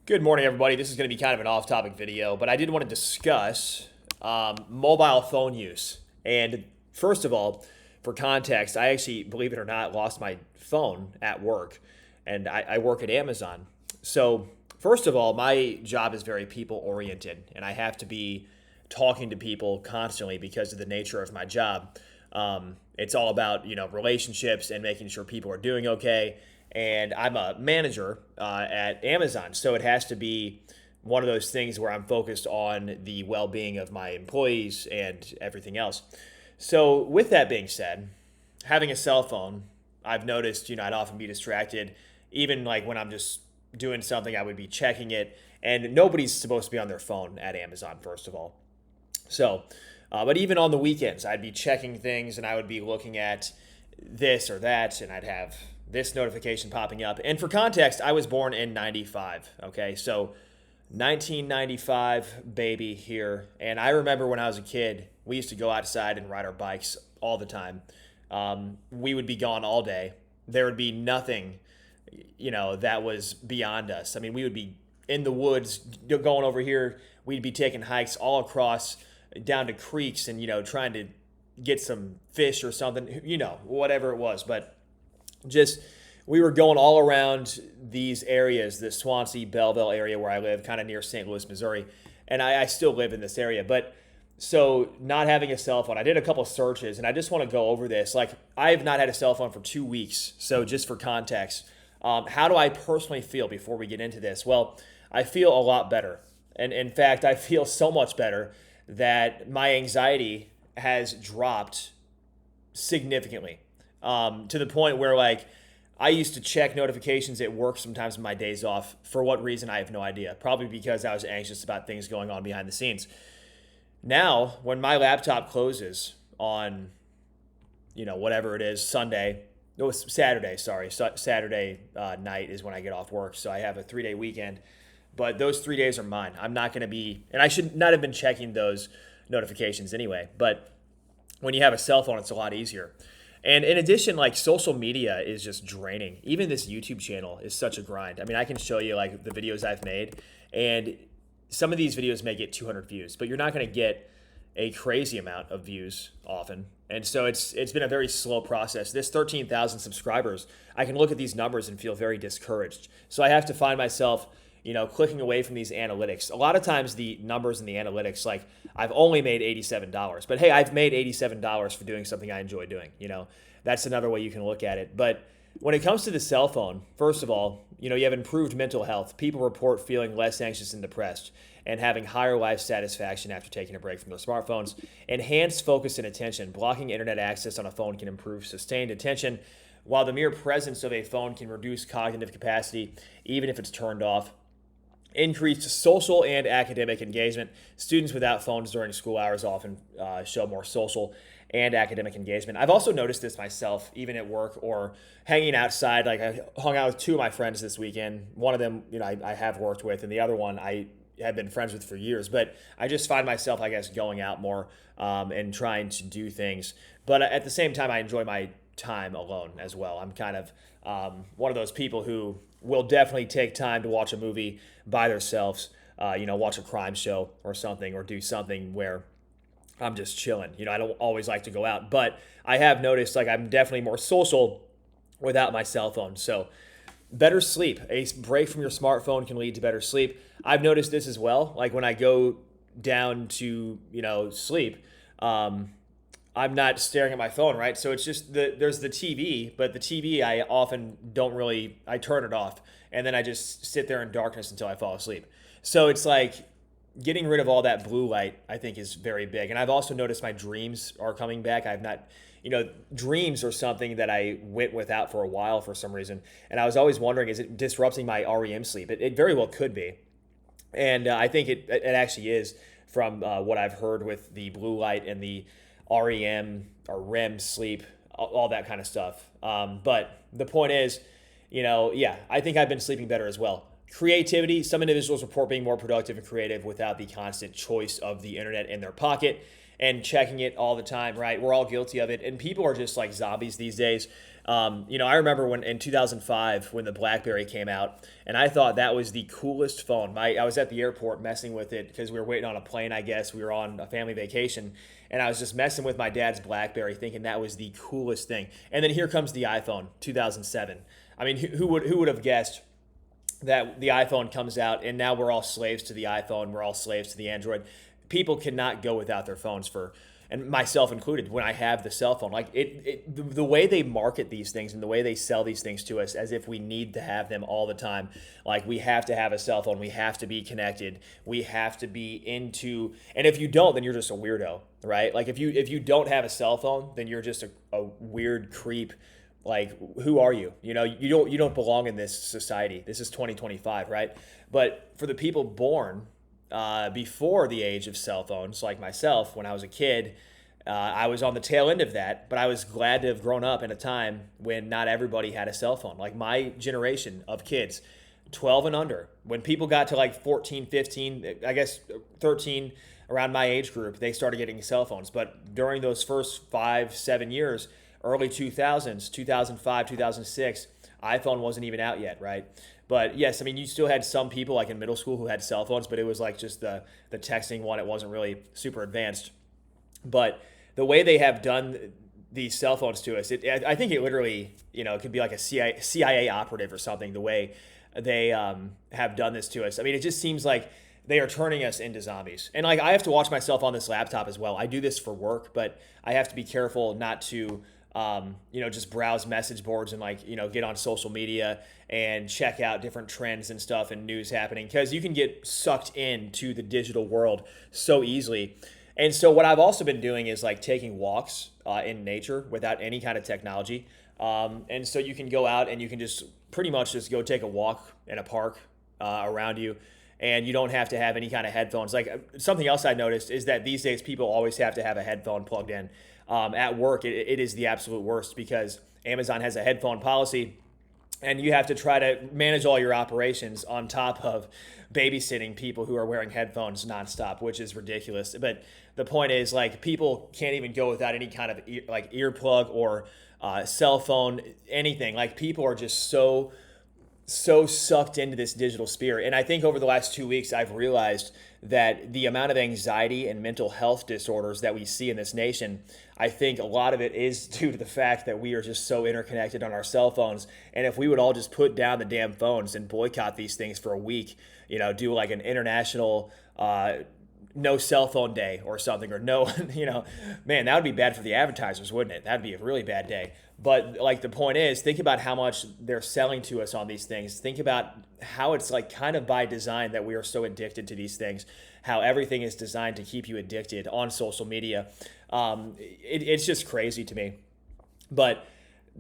Good morning, everybody. This is going to be kind of an off-topic video, but I did want to discuss mobile phone use. And first of all, for context, I actually, believe it or not, lost my phone at work, and I work at Amazon. So first of all, my job is very people-oriented, and I have to be talking to people constantly because of the nature of my job. It's all about relationships and making sure people are doing okay, and I'm a manager at Amazon, so it has to be one of those things where I'm focused on the well-being of my employees and everything else. So with that being said, having a cell phone, I've noticed I'd often be distracted, even like when I'm just doing something, I would be checking it, and nobody's supposed to be on their phone at Amazon, first of all. So, but even on the weekends, I'd be checking things and I would be looking at this or that, and I'd have this notification popping up. And for context, I was born in 95, okay? So 1995 baby here. And I remember when I was a kid, we used to go outside and ride our bikes all the time. We would be gone all day. There would be nothing, that was beyond us. I mean, we would be in the woods going over here. We'd be taking hikes all across down to creeks and, trying to get some fish or something, whatever it was. But just we were going all around these areas, the Swansea, Belleville area where I live, kind of near St. Louis, Missouri. And I still live in this area. But so not having a cell phone, I did a couple of searches and I just want to go over this. Like I have not had a cell phone for 2 weeks. So just for context, how do I personally feel before we get into this? Well, I feel a lot better. And in fact, I feel so much better that my anxiety has dropped significantly. To the point where like I used to check notifications at work sometimes on my days off. For what reason, I have no idea. Probably because I was anxious about things going on behind the scenes. Now, when my laptop closes on, whatever it is, Saturday night is when I get off work. So I have a 3-day weekend, but those 3 days are mine. I'm not going to be, and I should not have been checking those notifications anyway. But when you have a cell phone, it's a lot easier. And in addition, like social media is just draining. Even this YouTube channel is such a grind. I mean, I can show you like the videos I've made, and some of these videos may get 200 views, but you're not going to get a crazy amount of views often. And so it's been a very slow process. This 13,000 subscribers, I can look at these numbers and feel very discouraged. So I have to find myself clicking away from these analytics. A lot of times the numbers in the analytics, like I've only made $87, but hey, I've made $87 for doing something I enjoy doing. That's another way you can look at it. But when it comes to the cell phone, first of all, you have improved mental health. People report feeling less anxious and depressed and having higher life satisfaction after taking a break from their smartphones. Enhanced focus and attention. Blocking internet access on a phone can improve sustained attention, while the mere presence of a phone can reduce cognitive capacity, even if it's turned off. Increased social and academic engagement. Students without phones during school hours often show more social and academic engagement. I've also noticed this myself, even at work or hanging outside. Like I hung out with 2 of my friends this weekend. One of them, I have worked with, and the other one I have been friends with for years. But I just find myself, I guess, going out more and trying to do things. But at the same time, I enjoy my time alone as well. I'm kind of one of those people who will definitely take time to watch a movie by themselves, watch a crime show or something, or do something where I'm just chilling. I don't always like to go out, but I have noticed like I'm definitely more social without my cell phone. So better sleep. A break from your smartphone can lead to better sleep. I've noticed this as well. Like when I go down to, sleep, I'm not staring at my phone, right? So it's just there's the TV, but the TV I often I turn it off and then I just sit there in darkness until I fall asleep. So it's like getting rid of all that blue light, I think, is very big. And I've also noticed my dreams are coming back. I've not, dreams are something that I went without for a while for some reason. And I was always wondering, is it disrupting my REM sleep? It very well could be. And I think it actually is from what I've heard with the blue light and the REM or REM sleep, all that kind of stuff. But the point is, I think I've been sleeping better as well. Creativity. Some individuals report being more productive and creative without the constant choice of the internet in their pocket. and checking it all the time, right? We're all guilty of it. And people are just like zombies these days. I remember when in 2005 when the BlackBerry came out, and I thought that was the coolest phone. I was at the airport messing with it because we were waiting on a plane, I guess. We were on a family vacation, and I was just messing with my dad's BlackBerry thinking that was the coolest thing. And then here comes the iPhone, 2007. I mean, who would have guessed that the iPhone comes out and now we're all slaves to the iPhone, we're all slaves to the Android. People cannot go without their phones and myself included, when I have the cell phone. Like the way they market these things and the way they sell these things to us as if we need to have them all the time. Like we have to have a cell phone, we have to be connected, we have to be and if you don't, then you're just a weirdo, right? Like if you don't have a cell phone, then you're just a weird creep. Like, who are you? You don't belong in this society. This is 2025, right? But for the people born before the age of cell phones, like myself, when I was a kid, I was on the tail end of that, but I was glad to have grown up in a time when not everybody had a cell phone. Like my generation of kids, 12 and under, when people got to like 14, 15, I guess 13, around my age group, they started getting cell phones. But during those first 5-7 years, early 2000s, 2005, 2006, iPhone wasn't even out yet, right? But yes, I mean, you still had some people like in middle school who had cell phones, but it was like just the texting one. It wasn't really super advanced. But the way they have done these cell phones to us, I think it literally, it could be like a CIA operative or something, the way they have done this to us. I mean, it just seems like they are turning us into zombies. And like I have to watch myself on this laptop as well. I do this for work, but I have to be careful not to just browse message boards and get on social media and check out different trends and stuff and news happening, because you can get sucked into the digital world so easily. And so what I've also been doing is like taking walks in nature without any kind of technology. And so you can go out and you can just pretty much just go take a walk in a park around you, and you don't have to have any kind of headphones. Like something else I noticed is that these days people always have to have a headphone plugged in. At work, it is the absolute worst because Amazon has a headphone policy, and you have to try to manage all your operations on top of babysitting people who are wearing headphones nonstop, which is ridiculous. But the point is, like, people can't even go without any kind of earplug or cell phone, anything. Like, people are just so sucked into this digital sphere. And I think over the last 2 weeks, I've realized that the amount of anxiety and mental health disorders that we see in this nation, I think a lot of it is due to the fact that we are just so interconnected on our cell phones. And if we would all just put down the damn phones and boycott these things for a week, do like an international no cell phone day or something, or no, man, that would be bad for the advertisers, wouldn't it? That'd be a really bad day. But like the point is, think about how much they're selling to us on these things. Think about how it's like kind of by design that we are so addicted to these things, how everything is designed to keep you addicted on social media. It's just crazy to me. But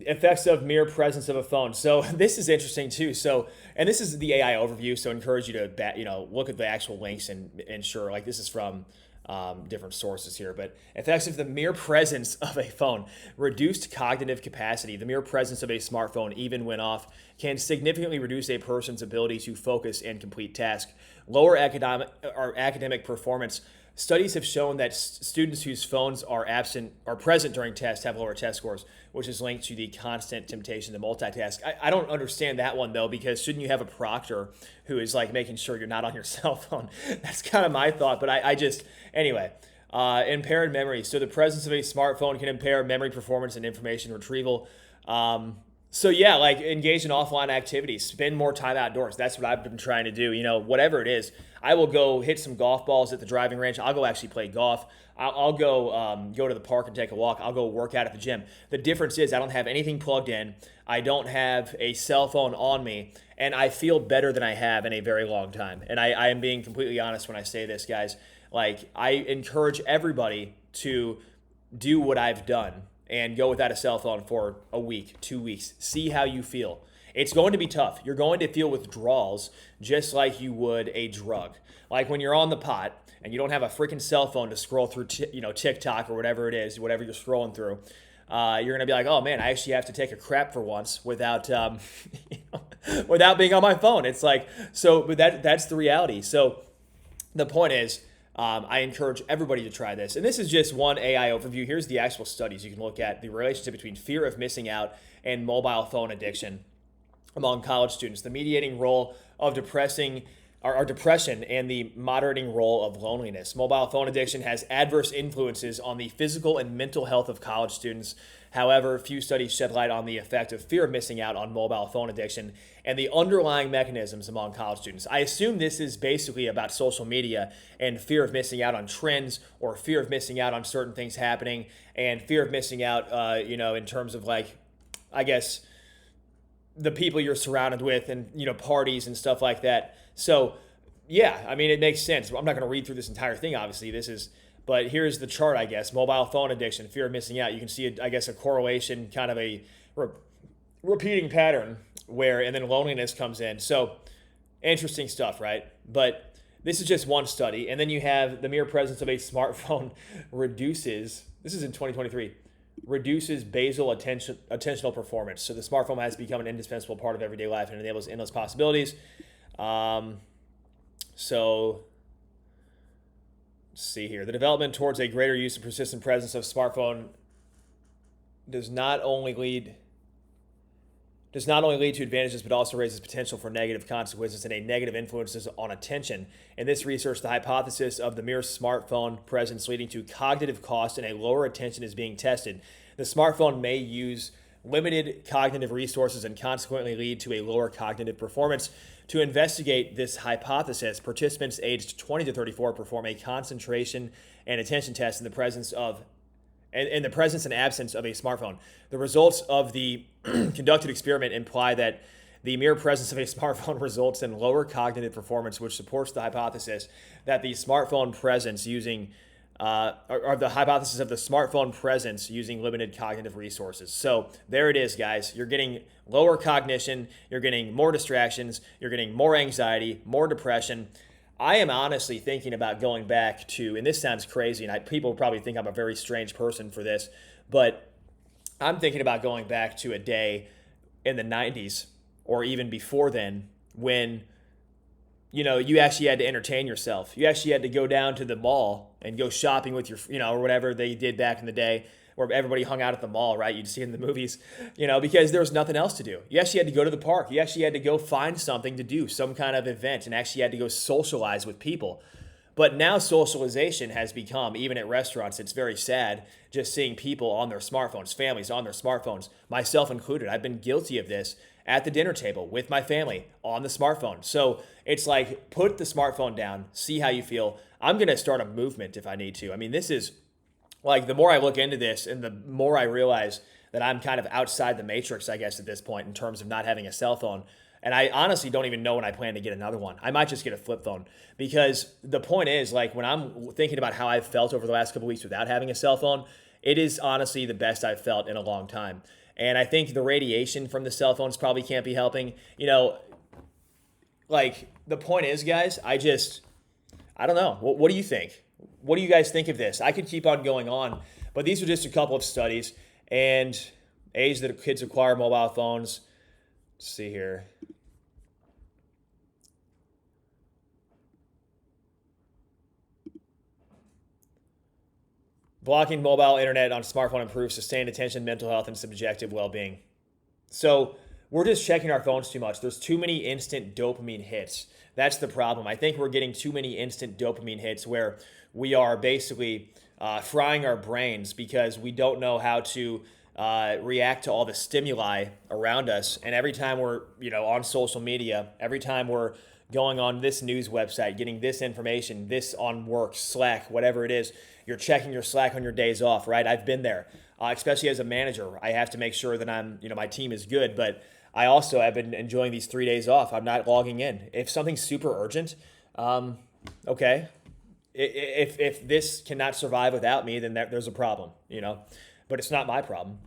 effects of mere presence of a phone. So this is interesting too. So, and this is the AI overview. So I encourage you to, look at the actual links and ensure, like, this is from different sources here, but effects of the mere presence of a phone. Reduced cognitive capacity. The mere presence of a smartphone, even when off, can significantly reduce a person's ability to focus and complete tasks. Lower academic performance. Studies have shown that students whose phones are present during tests have lower test scores, which is linked to the constant temptation to multitask. I don't understand that one though, because shouldn't you have a proctor who is like making sure you're not on your cell phone? That's kind of my thought, but anyway. Impaired memory. So the presence of a smartphone can impair memory performance and information retrieval. So yeah, like engage in offline activities, spend more time outdoors. That's what I've been trying to do. Whatever it is, I will go hit some golf balls at the driving range. I'll go actually play golf. I'll go to the park and take a walk. I'll go work out at the gym. The difference is I don't have anything plugged in. I don't have a cell phone on me, and I feel better than I have in a very long time. And I am being completely honest when I say this, guys. Like, I encourage everybody to do what I've done and go without a cell phone for a week, 2 weeks. See how you feel. It's going to be tough. You're going to feel withdrawals just like you would a drug. Like when you're on the pot and you don't have a freaking cell phone to scroll through, TikTok or whatever it is, whatever you're scrolling through. You're going to be like, oh man, I actually have to take a crap for once without without being on my phone. It's like, so, but that's the reality. So the point is, I encourage everybody to try this. And this is just one AI overview. Here's the actual studies. You can look at the relationship between fear of missing out and mobile phone addiction among college students, the mediating role of depression and the moderating role of loneliness. Mobile phone addiction has adverse influences on the physical and mental health of college students. However, few studies shed light on the effect of fear of missing out on mobile phone addiction and the underlying mechanisms among college students. I assume this is basically about social media and fear of missing out on trends or fear of missing out on certain things happening and fear of missing out, in terms of I guess, the people you're surrounded with and, parties and stuff like that. So, yeah, I mean, it makes sense. I'm not going to read through this entire thing, obviously. But here's the chart, I guess. Mobile phone addiction, fear of missing out. You can see, a correlation, kind of a repeating pattern and then loneliness comes in. So, interesting stuff, right? But this is just one study. And then you have the mere presence of a smartphone reduces, this is in 2023, reduces basal attentional performance. So the smartphone has become an indispensable part of everyday life and enables endless possibilities. So let's see here. The development towards a greater use and persistent presence of smartphone does not only lead to advantages, but also raises potential for negative consequences and negative influences on attention. In this research, the hypothesis of the mere smartphone presence leading to cognitive cost and a lower attention is being tested. The smartphone may use limited cognitive resources and consequently lead to a lower cognitive performance. To investigate this hypothesis, participants aged 20 to 34 perform a concentration and attention test in the presence and absence of a smartphone. The results of the conducted experiment imply that the mere presence of a smartphone results in lower cognitive performance, which supports the hypothesis that the smartphone presence using the hypothesis of the smartphone presence using limited cognitive resources. So there it is, guys. You're getting lower cognition, you're getting more distractions, you're getting more anxiety, more depression. I am honestly thinking about going back to, and this sounds crazy, and people probably think I'm a very strange person for this, but I'm thinking about going back to a day in the 90s or even before then when, you actually had to entertain yourself. You actually had to go down to the mall and go shopping with your, or whatever they did back in the day, where everybody hung out at the mall, right? You'd see it in the movies, because there was nothing else to do. You actually had to go to the park. You actually had to go find something to do, some kind of event, and actually had to go socialize with people. But now socialization has become, even at restaurants, it's very sad just seeing people on their smartphones, families on their smartphones, myself included. I've been guilty of this at the dinner table with my family on the smartphone. So it's like, put the smartphone down, see how you feel. I'm going to start a movement if I need to. I mean, this is the more I look into this and the more I realize that I'm kind of outside the matrix, I guess, at this point in terms of not having a cell phone. And I honestly don't even know when I plan to get another one. I might just get a flip phone, because the point is, when I'm thinking about how I've felt over the last couple of weeks without having a cell phone, it is honestly the best I've felt in a long time. And I think the radiation from the cell phones probably can't be helping. The point is, guys, I don't know. What do you think? What do you guys think of this? I could keep on going on, but these are just a couple of studies. And age that kids acquire mobile phones. Let's see here. Blocking mobile internet on smartphone improves sustained attention, mental health, and subjective well-being. So we're just checking our phones too much. There's too many instant dopamine hits. That's the problem. I think we're getting too many instant dopamine hits where we are basically frying our brains because we don't know how to react to all the stimuli around us. And every time we're on social media, every time we're going on this news website, getting this information, this on work, Slack, whatever it is, you're checking your Slack on your days off, right? I've been there, especially as a manager. I have to make sure that my team is good, but I also have been enjoying these 3 days off. I'm not logging in. If something's super urgent, okay. If this cannot survive without me, then there's a problem, but it's not my problem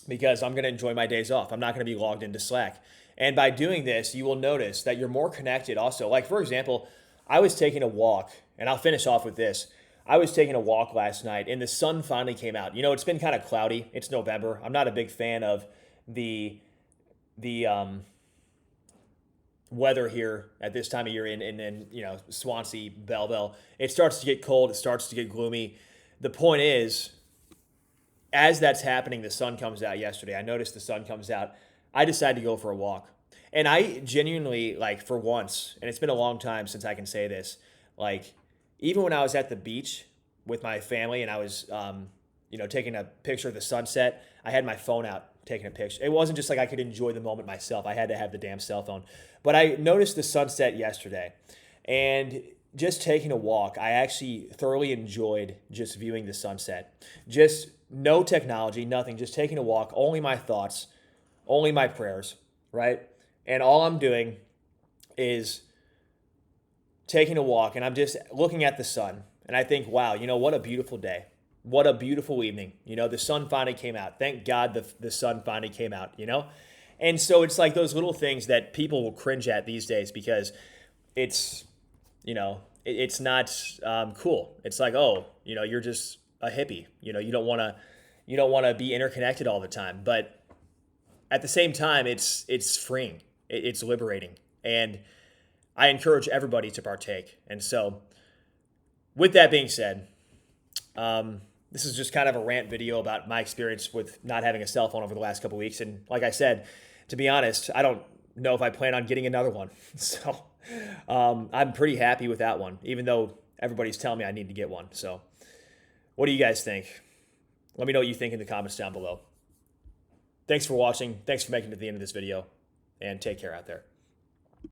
because I'm going to enjoy my days off. I'm not going to be logged into Slack. And by doing this, you will notice that you're more connected also. Like, for example, I was taking a walk, and I'll finish off with this. I was taking a walk last night, and the sun finally came out. It's been kind of cloudy. It's November. I'm not a big fan of the weather here at this time of year in Swansea, Belleville. It starts to get cold. It starts to get gloomy. The point is, as that's happening, the sun comes out yesterday. I noticed the sun comes out. I decided to go for a walk. And I genuinely, like, for once, and it's been a long time since I can say this, like, even when I was at the beach with my family and I was, taking a picture of the sunset, I had my phone out taking a picture. It wasn't just like I could enjoy the moment myself. I had to have the damn cell phone. But I noticed the sunset yesterday, and just taking a walk, I actually thoroughly enjoyed just viewing the sunset. Just no technology, nothing, just taking a walk, only my thoughts, only my prayers, right? And all I'm doing is taking a walk, and I'm just looking at the sun, and I think, wow, what a beautiful day. What a beautiful evening. The sun finally came out. Thank God the sun finally came out, And so it's like those little things that people will cringe at these days because it's, it's not cool. It's like, oh, you're just a hippie. You don't want to be interconnected all the time. But at the same time, it's freeing. It's liberating. And I encourage everybody to partake. And so with that being said, this is just kind of a rant video about my experience with not having a cell phone over the last couple of weeks. And like I said, to be honest, I don't know if I plan on getting another one. So I'm pretty happy with that one, even though everybody's telling me I need to get one. So what do you guys think? Let me know what you think in the comments down below. Thanks for watching. Thanks for making it to the end of this video, and take care out there.